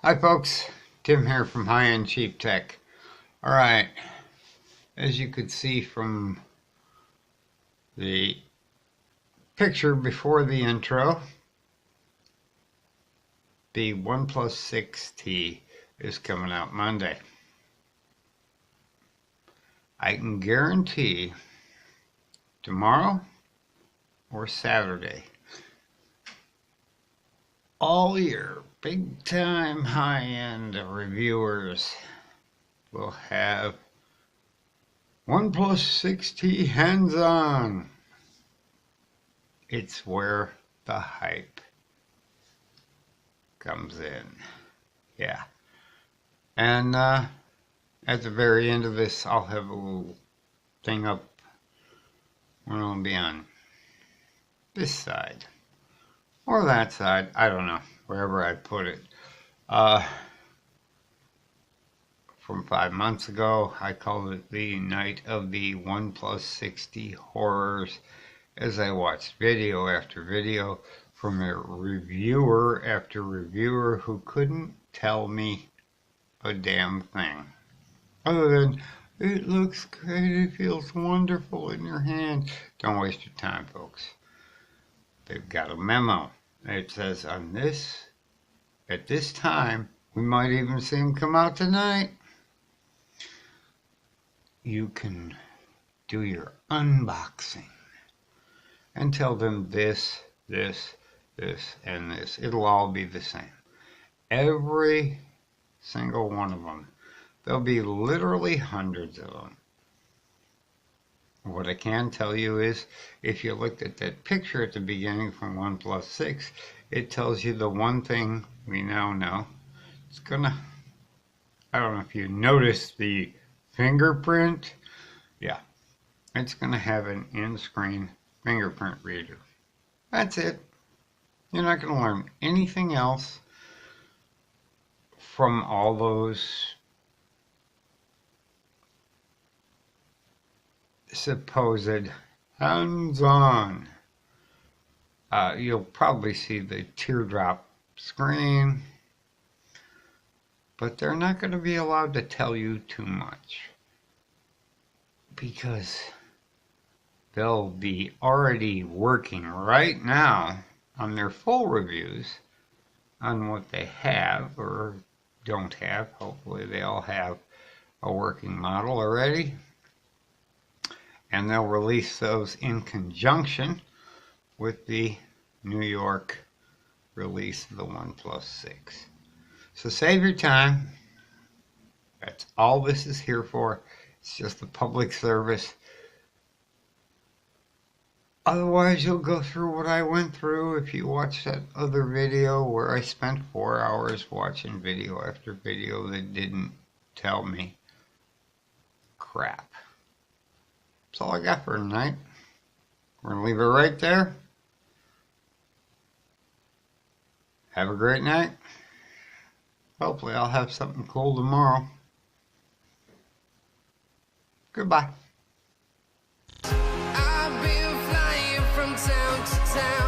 Hi folks, Tim here from High End Cheap Tech. Alright, as you could see from the picture before the intro, the OnePlus 6T is coming out Monday. I can guarantee tomorrow or Saturday, all your big time high end reviewers will have OnePlus 6T hands on. It's where the hype comes in. Yeah. And at the very end of this, I'll have a little thing up when it'll be on this side or that side. I don't know, wherever I put it. From 5 months ago, I called it the night of the OnePlus 6T horrors, as I watched video after video from a reviewer after reviewer who couldn't tell me a damn thing other than it looks great, it feels wonderful in your hand. Don't waste your time, folks. They've got a memo. It says on this, at this time, we might even see them come out tonight. You can do your unboxing and tell them this, and this. It'll all be the same. Every single one of them. There'll be literally hundreds of them. What I can tell you is, if you looked at that picture at the beginning from OnePlus 6, it tells you the one thing we now know. It's gonna, I don't know if you noticed the fingerprint. Yeah, it's gonna have an in-screen fingerprint reader. That's it. You're not gonna learn anything else from all those supposed hands-on. You'll probably see the teardrop screen, but they're not going to be allowed to tell you too much because they'll be already working right now on their full reviews on what they have or don't have. Hopefully they all have a working model already. And they'll release those in conjunction with the New York release of the OnePlus 6. So save your time. That's all this is here for. It's just a public service. Otherwise, you'll go through what I went through if you watch that other video where I spent 4 hours watching video after video that didn't tell me crap. That's all I got for tonight. We're going to leave it right there. Have a great night. Hopefully I'll have something cool tomorrow. Goodbye. I've been flying from town to town.